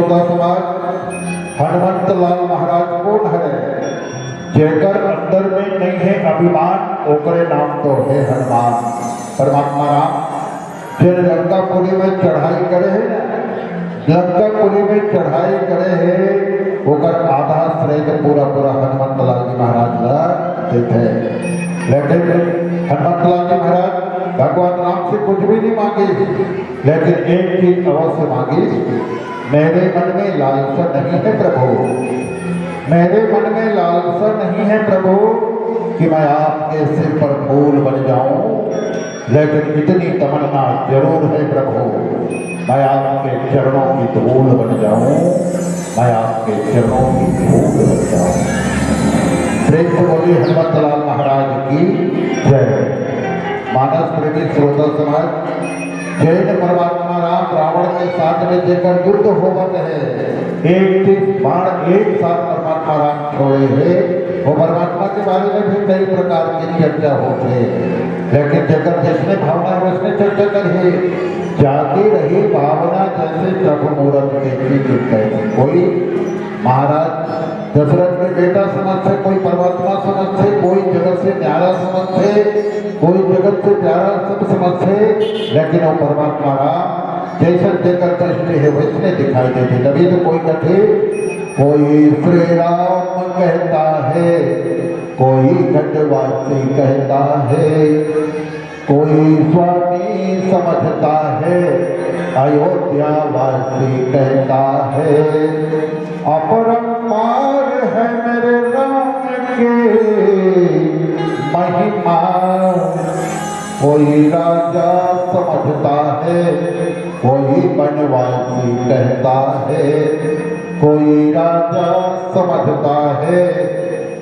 श्रोता समाज, हनुमंत लाल महाराज कौन है? जेकर अंदर में नहीं है अभिमान, ओकरे नाम तो है हनुमान। परमात्मा राम जिन लंकापुरी में चढ़ाई करे है ना, लंकापुरी में चढ़ाई करे है, ओकर आधा श्रेय तो पूरा पूरा हनुमंत लाल जी महाराज ला देते। लेकिन हनुमंत लाल जी महाराज भगवान राम से कुछ भी नहीं मांगे, लेकिन एक चीज अवश्य मांगी, मेरे मन में लालसा नहीं है प्रभु, मेरे मन में लालसा नहीं है प्रभु कि मैं आपके सिर पर फूल बन जाऊं, लेकिन इतनी तमन्ना जरूर है प्रभु, मैं आपके चरणों की धूल बन जाऊं, मैं आपके चरणों की धूल बन जाऊं। श्रेष्ठ बोली हनुमंत लाल महाराज की जय। मानस प्रेमी श्रोता समाज, जैन परमात्मा राम रावण के साथ में जेकर युद्ध होवत है, एक चीज बाण एक साथ परमात्मा राम छोड़े है, वो परमात्मा के बारे में भी कई प्रकार की चर्चा होते, लेकिन जेकर जिसने भावना है उसने चर्चा करी, जाती रही भावना जैसे प्रभु मूरत देखी। कोई महाराज दशरथ के बेटा समझते, कोई परमात्मा समझते, कोई जगत से न्यारा समझते, कोई जगत से प्यारा सब समझते, लेकिन वो परमात्मा राम जैसे देकर दृष्टि है वैसने दिखाई देते। तभी तो कोई कथे, कोई श्री राम कहता है, कोई खंडवासी कहता है, कोई स्वामी समझता है, अयोध्यावासी कहता है, अपरंपार है मेरे राम के महिमा, कोई राजा समझता है, कोई बनवासी कहता है, कोई राजा समझता है,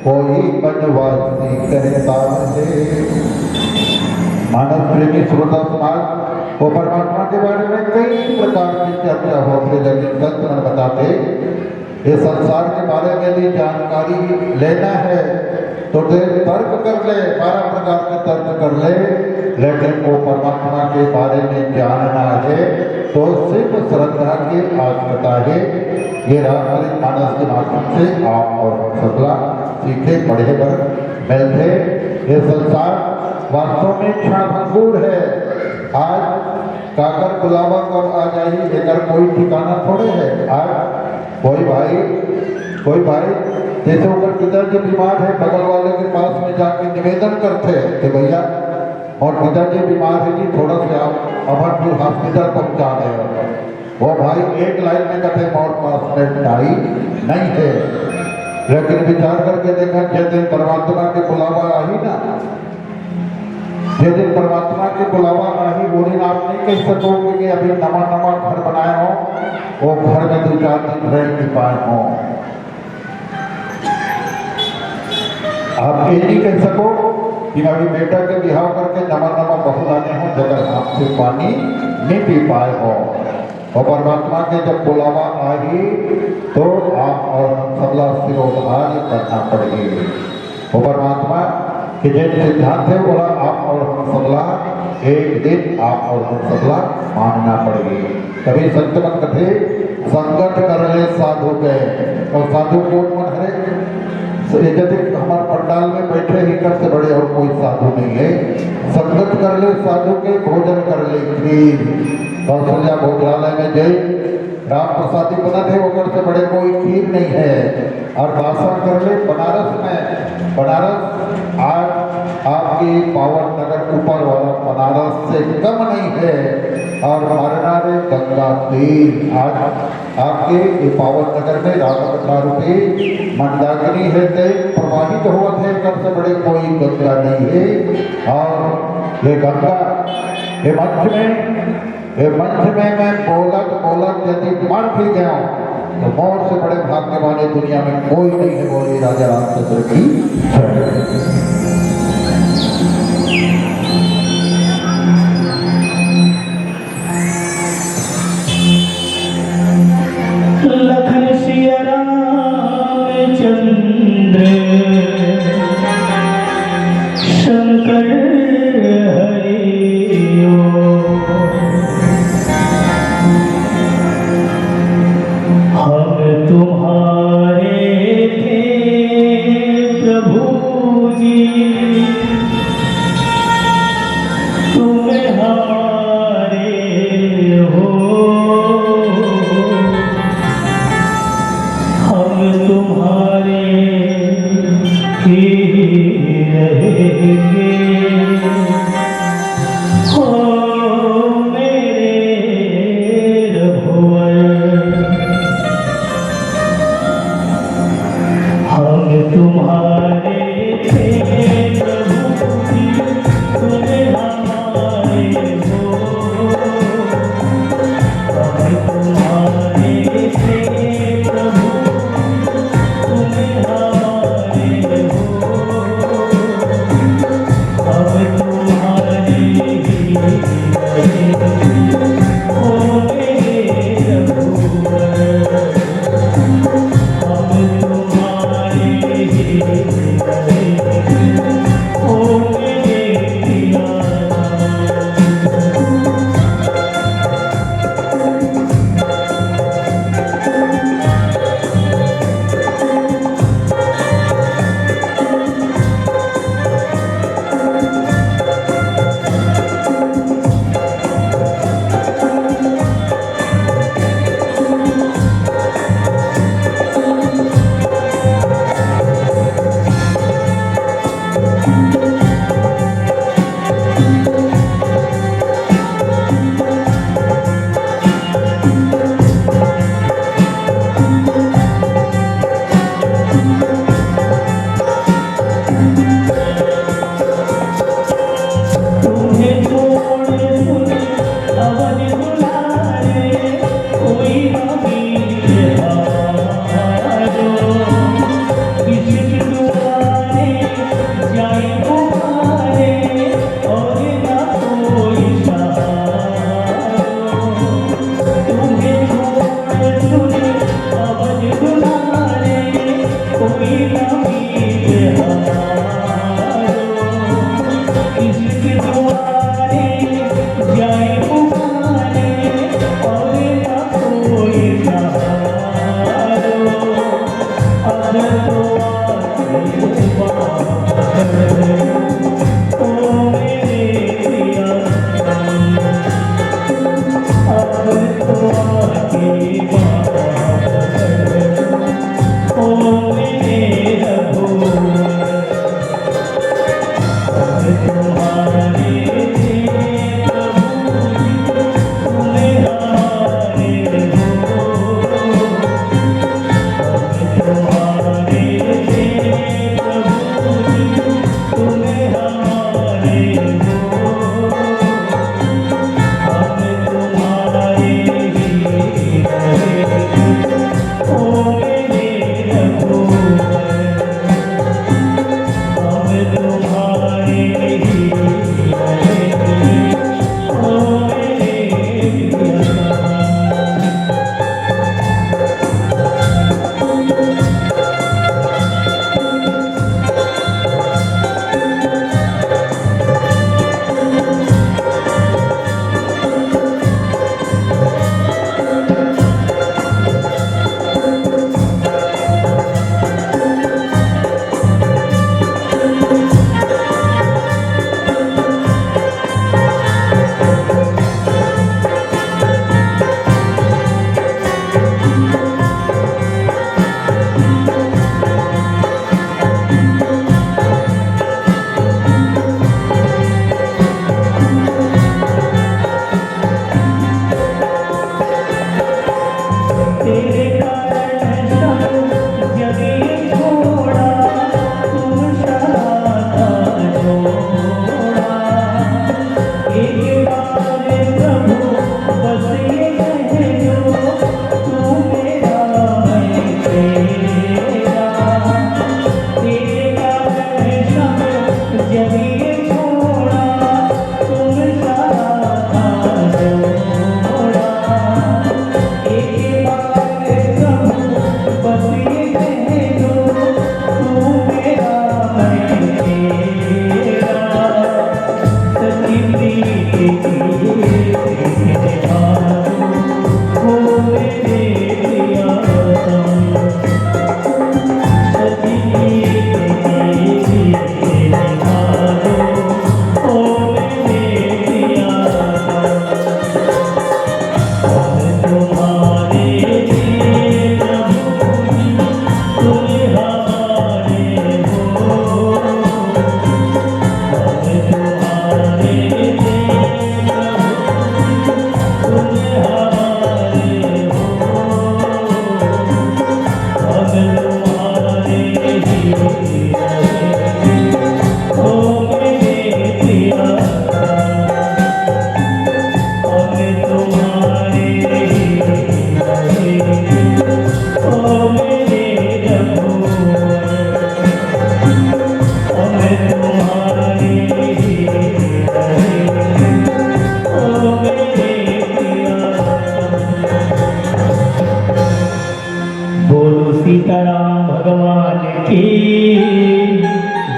कोई बनवासी कहता है। मानव प्रेमी श्रोता समाज, वो परमात्मा के बारे में कई प्रकार की चर्चा होती, लेकिन संत बताते ये संसार के बारे में भी जानकारी लेना है तो तर्क कर ले, 12 प्रकार के तर्क कर ले, लेकिन वो परमात्मा के बारे में जानना है तो सिर्फ श्रद्धा की आवश्यकता है। ये रामचरित मानस के माध्यम से आप और सबला सीखे पढ़े पर मिलते। ये संसार वास्तव में क्षणभंगुर है। आज काकर बुलावा कब आ जाए लेकर कोई ठिकाना थोड़े है। आज कोई भाई जैसे ऊपर पिताजी बीमार है, बगल वाले के पास में जाके निवेदन करते हैं कि भैया और पिताजी बीमार है जी, थोड़ा सा आप अमरपुर हॉस्पिटल पहुंचा दें। वो भाई एक लाइन में कहते और पास में आई नहीं है, लेकिन विचार करके देखा जिस दिन परमात्मा के बुलावा आई ना, जिस दिन परमात्मा के बुलावा आई वो दिन आप नहीं कह सकोगे कि अभी नवा नवा घर बनाया हो, वो घर में 2-4 दिन रह नहीं पाए हो। आप ये नहीं कह सको कि अभी बेटा के बिहाव करके नवा नवा बहू लाने हो, जगह हाथ से पानी नहीं पी पाए हो। और परमात्मा के जब बुलावा आई तो आप और सबला सिरोधार करना पड़ेगी। वो परमात्मा कि जैसे सिद्धांत है बोला आप और हम सबला एक दिन आप और हम सबला मानना पड़ेगी। तभी संतमन कथे संकट कर ले साधु के, और साधु कौन मन है? यदि हमारे पंडाल में बैठे ही कर से बड़े और कोई साधु नहीं है। संगत कर ले साधु के, भोजन कर ले खीर। कौशल्या भोजनालय में जय राम प्रसादी बना थे, वो कर से बड़े कोई खीर नहीं है। और दासन कर ले बनारस में, बनारस आज आपकी पावन नगर ऊपर वाला बनारस से कम नहीं है। और मारना रे गंगा तीर आज आपके पावन नगर में रामकथा रूपी मंदाकिनी है प्रवाहित हुआ थे, कर से बड़े कोई गंगा नहीं है। और ये गंगा ये मंच में मैं बोलत यदि मर भी गया तो मौत से बड़े भाग्यवान दुनिया में कोई नहीं है। बोली राजा रामचंद्र की लखन सिया रामचंद्र शंकर हरि प्रभु जी तुम हमारे हो, हम तुम्हारे ही रहेंगे। हो मेरे रघुवर, हम तुम्हारे थे प्रभु जी तुम हमारे हो, हम तुम्हारे थे प्रभु तुम हमारे हो, हम तुम्हारे ही रहेंगे। ओ मेरे रघुवर, हम तुम्हारे ही रहेंगे। ओ मेरे पिया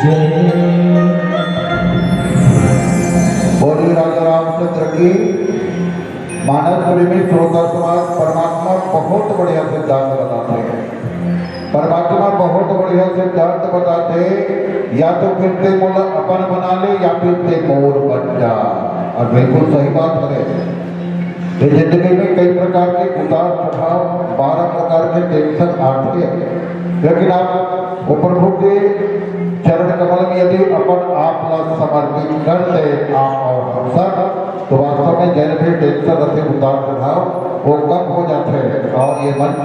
जय। बोलिए राजा रामचंद्र की। मानस प्रेमी श्रोता समाज परमात्मा बहुत बढ़िया सिद्धांत बताते हैं। परमात्मा बहुत बढ़िया सिद्धांत बताते, या तो फिर ते मोल अपन बना ले या फिर ते मोर बन जा। और बिल्कुल सही बात है। ये जिंदगी में कई प्रकार के उतार चढ़ाव, 12 प्रकार के टेंशन आते हैं, लेकिन आप वो प्रभु के चरण कमल में यदि अपन आप समर्पित कर दे आप और हम सब, तो वास्तव में जैसे टेंशन रहते उतार चढ़ाव वो कम हो जाते हैं। और ये मंच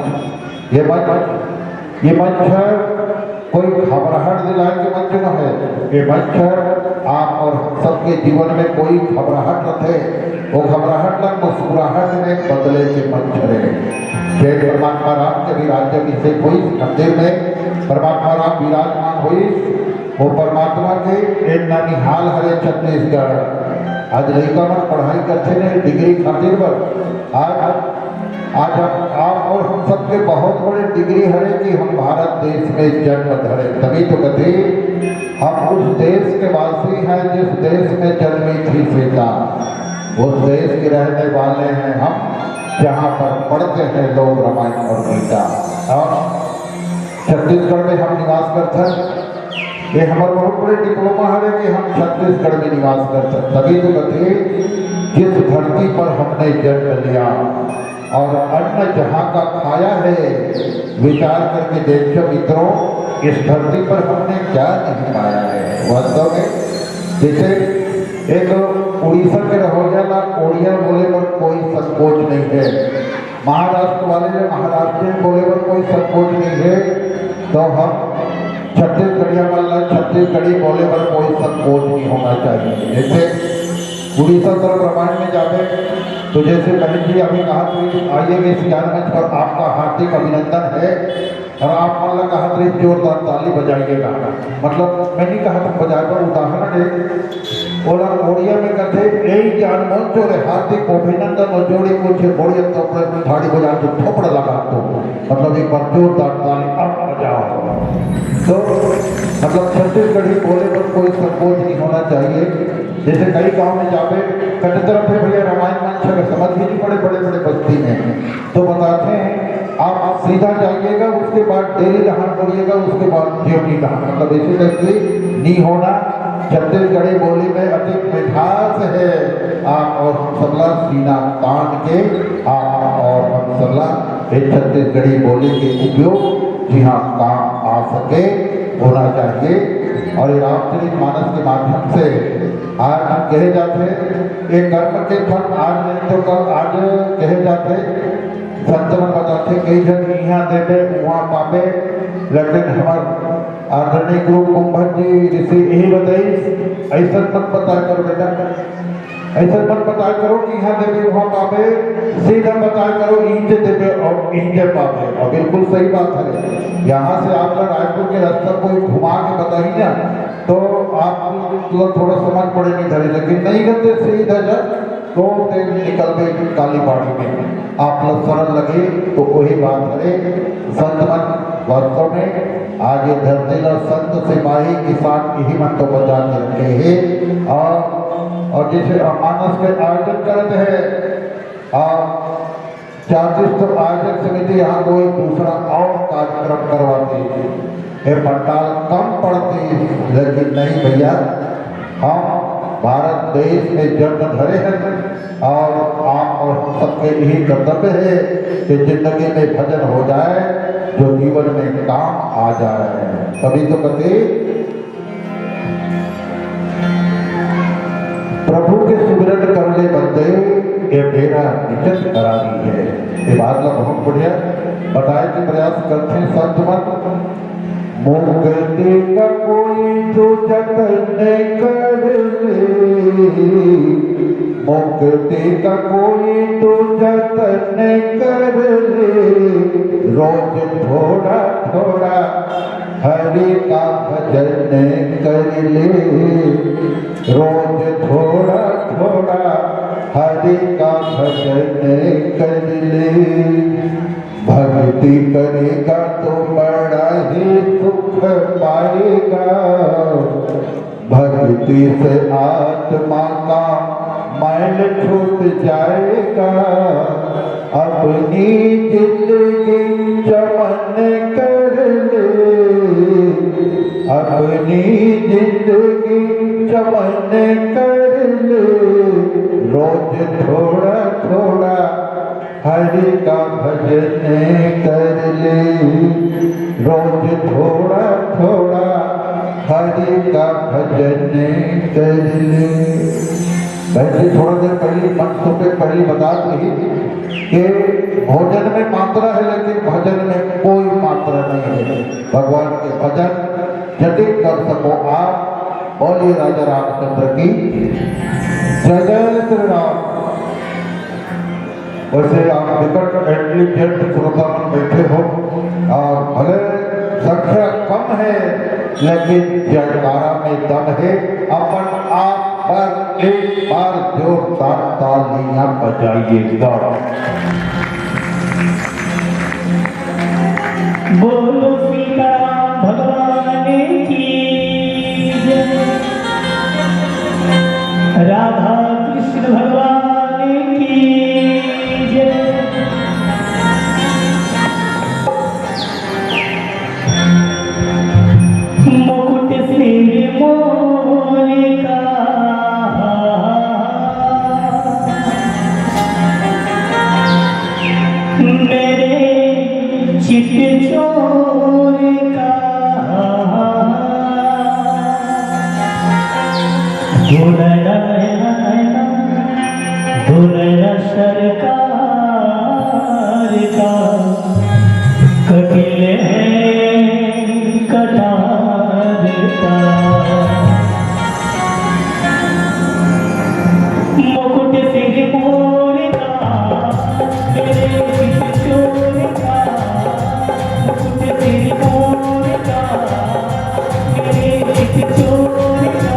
कोई घबराहट दिलाए के मंच न है। ये मंच आप और सबके जीवन में कोई घबराहट न थे, वो घबराहट तक मुस्कुराहट में बदले के मंच है। जय परमात्मा राम के भी राज्य अभिषेक हुई मंदिर में, परमात्मा राम विराजमान हुई। वो परमात्मा के एक ननिहाल हरे छत्तीसगढ़ आज लड़का मन पढ़ाई करते ने डिग्री खातिर पर आज आप और हम सबके बहुत बड़े डिग्री हरे कि हम भारत देश में जन्म धरे। तभी तो कहते हम उस देश के वासी हैं जिस देश में जन्मी थी सीता, उस देश के रहने वाले हैं हम जहाँ पर पढ़ते हैं लोग रामायण और गीता। और छत्तीसगढ़ में हम निवास करते हैं। ये हमारे बहुत बड़े डिप्लोमा है कि हम छत्तीसगढ़ में निवास करते हैं। तभी तो कहते जिस धरती पर हमने जन्म लिया और अन्न जहाँ का खाया है, विचार करके देखो मित्रों, इस धरती पर हमने क्या नहीं पाया है। वास्तव में जैसे एक उड़ीसा के रहोया ना ओडिया बोले पर कोई संकोच नहीं है, महाराष्ट्र वाले ने महाराष्ट्र बोले पर कोई संकोच नहीं है, तो हम छत्तीसगढ़िया वाला छत्तीसगढ़ी बोले पर कोई संकोच नहीं होना चाहिए। जैसे उड़ीसा तरफ रामायण में जाते तो जैसे बहन जी अभी कहा तो आइए इस ज्ञान मंच पर आपका हार्दिक अभिनंदन है और आप मतलब कहा तो जोरदार ताली बजाइएगा। मतलब मैं नहीं कहा तुम बजाए पर उदाहरण है और ओडिया में कहते यही ज्ञान मंच और हार्दिक अभिनंदन और जोड़ी कुछ बोड़िया तो थाड़ी बजा तो थोपड़ लगा तो मतलब एक बार जोरदार ताली अब बजाओ। तो मतलब छत्तीसगढ़ी बोले पर कोई संकोच नहीं होना चाहिए। जैसे कई गांव में जावे कट तरफ है भैया रामायण मंच अगर समझ भी नहीं पड़े बड़े बड़े बस्ती में तो बताते हैं आप सीधा जाइएगा, उसके बाद डेली दहान करिएगा, उसके बाद जीवनी दहान। मतलब ऐसे करके नहीं होना। छत्तीसगढ़ी बोली में अधिक मिठास है। आप और हम सबला सीना तान के आप और हम सबला एक छत्तीसगढ़ी बोली के उपयोग जी हाँ काम आ सके होना चाहिए। और ये रामचरित मानस के माध्यम से आज हम कहे जाते एक कर्म के फल आज नहीं तो कल आज कहे जाते संतन बताते कई जन यहाँ देते वहाँ पापे, लेकिन हमारे आदरणीय गुरु कुंभन जी ऋषि यही बताई ऐसा मत बताया करो बेटा, ऐसा मत बताया करो कि यहाँ देवे वहाँ पापे, सीधा बताया करो इंजे देवे और इंजे पापे। और बिल्कुल सही बात है। यहाँ से आपका रायपुर के रास्ता कोई घुमा के बताई ना तो आप थोड़ा समझ पड़े नहीं धरे, लेकिन नहीं करते सीधा जा तो निकल गए काली बाड़ी में आप लोग सरल लगे तो वही बात है। संत मन वास्तव में आज ये धरती का संत सिपाही किसान यही मन तो बचा के रखे हैं। और जैसे मानस के आयोजन करते हैं और चार्जिस्ट आयोजक समिति यहाँ कोई दूसरा और कार्यक्रम करवाती है, पंडाल कम पड़ती, लेकिन नहीं भैया हम भारत देश में जन्म धरे हैं और आप और सबके यही कर्तव्य है कि जिंदगी में भजन हो जाए जो जीवन में काम आ जाए। तभी तो कहते प्रभु के सुमिरन कर ले बंदे ये मेरा निजत करारी है। ये बात का बहुत बढ़िया बताए के प्रयास करते हैं संत मन। मुक्ति का कोई जो जतन कर ले, मुक्ति का कोई तो जतन कर ले, रोज थोड़ा थोड़ा हरि का भजन कर ले, रोज थोड़ा थोड़ा हरि का भजन कर ले। भक्ति करेगा तो बड़ा ही सुख सुख पाएगा, भक्ति से आत्मा का मैल छूट जाएगा। अपनी जिंदगी चमन कर ले, अपनी जिंदगी चमन कर ले, रोज थोड़ा थोड़ा हरि का भजन कर ले, रोज थोड़ा थोड़ा हरि का भजन कर ले। वैसे थोड़ा देर पहले मंत्र पे पहले बता दी कि भोजन में मात्रा है लेकिन भजन में कोई मात्रा नहीं है। भगवान के भजन यदि कर सको आप, बोलिए राजा रामचंद्र की जय जय श्री राम। वैसे आप निकट इंटेलिजेंट श्रोतागण बैठे हो और भले संख्या कम है लेकिन जयकारा में दम है। अपन आप पर एक बार जोरदार तालियां बजाइएगा। बोलो सीताराम भगवान की जय, राधा कृष्ण भगवान की जय। मुकुट सिर मोरे का, मेरे चित चोर का, दुलरा सरकार का, कटिल कटार का। मुकुट सिर मोर का, मेरे चित चोर का, मुकुट सिर मोर का, मेरे चित चोर का।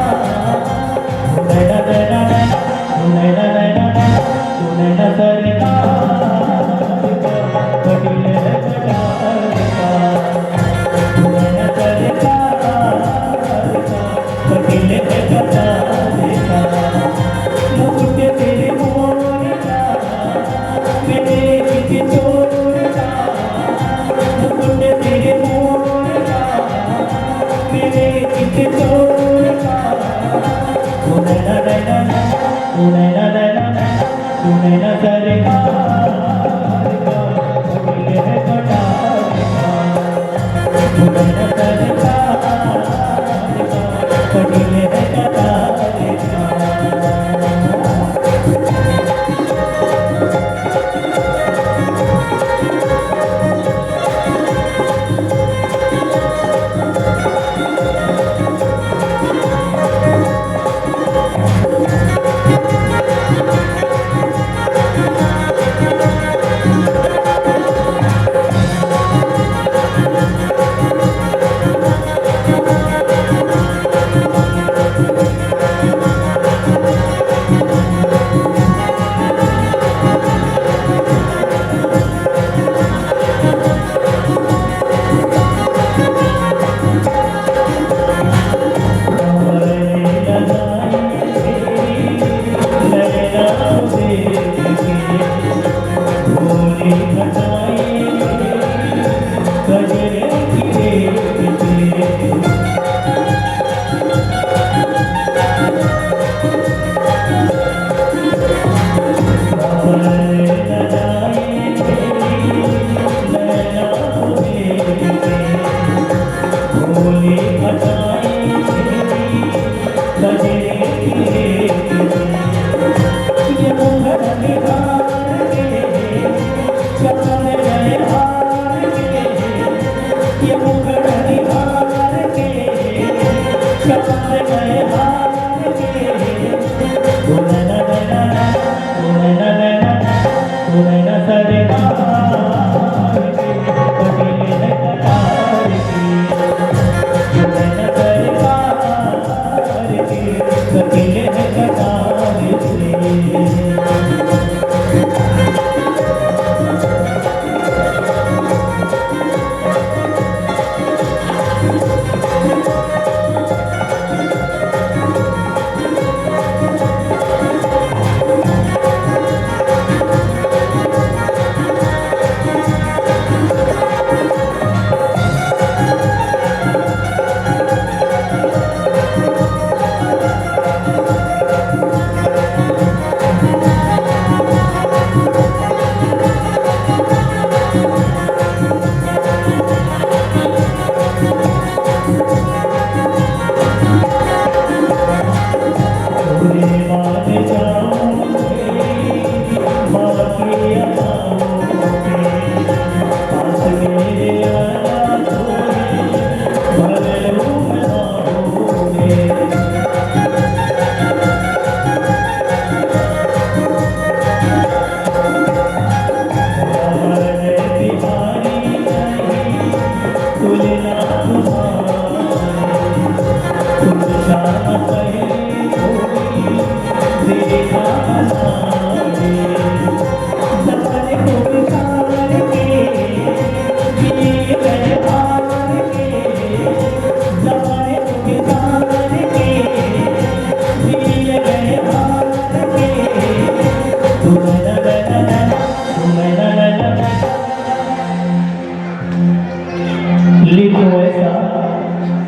शाम पहले कोई देखा सारे सपने को बिसार के जिए गए हार के सपने को बिसार के जिए गए हार के लिखो ऐसा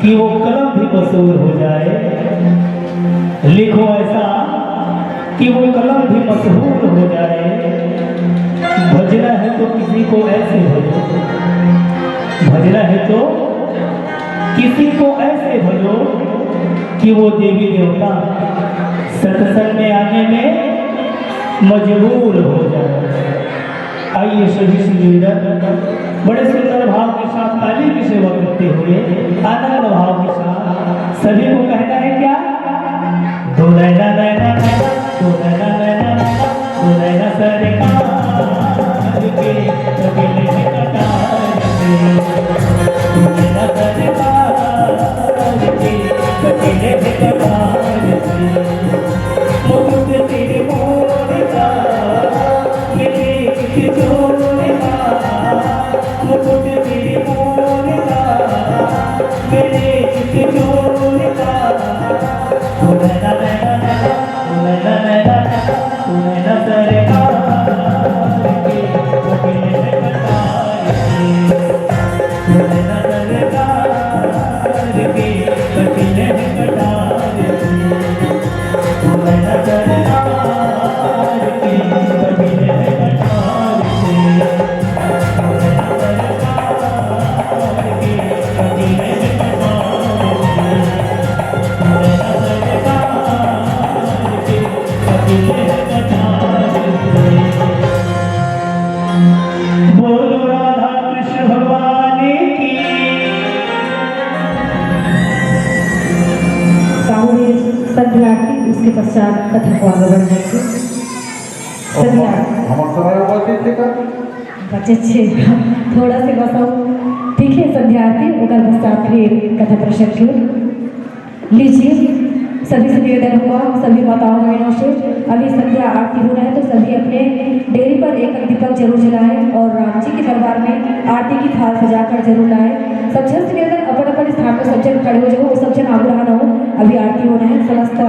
कि वो कलम भी मशहूर हो जाए, लिखो ऐसा कि वो कलम भी मशहूर हो जाए। भजना है तो किसी को ऐसे भजो, भजना है तो किसी को ऐसे भजो कि वो देवी देवता सत्संग में आने में मजबूर हो जाए। आइए सभी सुंदर बड़े सुंदर भाव के साथ ताली की सेवा करते हुए आनंद भाव के साथ सभी को कहना है क्या, दो नैना नैना दो नैना नैना दो नैना सरकार के कबीले में कटार के दो नैना सरकार के कबीले में कटार के मुकुट तेरे मोर का मेरे किशोर का मुकुट तेरे मोर का मेरे किशोर का तू नैना नैना तू नैना नैना तू नैना सरकार के कबीले में कटार के तू नैना सरकार के कबीले में कटार के तू नैना सरकार के कबीले में कटार बोलो राधा कृष्ण भगवान की। सामूहिक संध्या आरती, उसके पश्चात कथा को आगे बढ़ जाएगी। संध्या हमारे समय उपस्थित थे का बच्चे थोड़ा से बताओ, ठीक है। संध्या आरती ओकर पश्चात फिर कथा प्रसंग की। लीजिए सभी से निवेदन हुआ, सभी माताओं बहनों से अभी संध्या आरती हो रहा है तो सभी अपने डेरी पर एक दीपक जरूर जलाएं और राम जी के दरबार में आरती की थाल सजाकर जरूर लाएं। सब जन से निवेदन अपन अपन स्थान पर सब जन खड़े हो जाओ, सब जन आगे रहना हो, अभी आरती हो रहा है। समस्त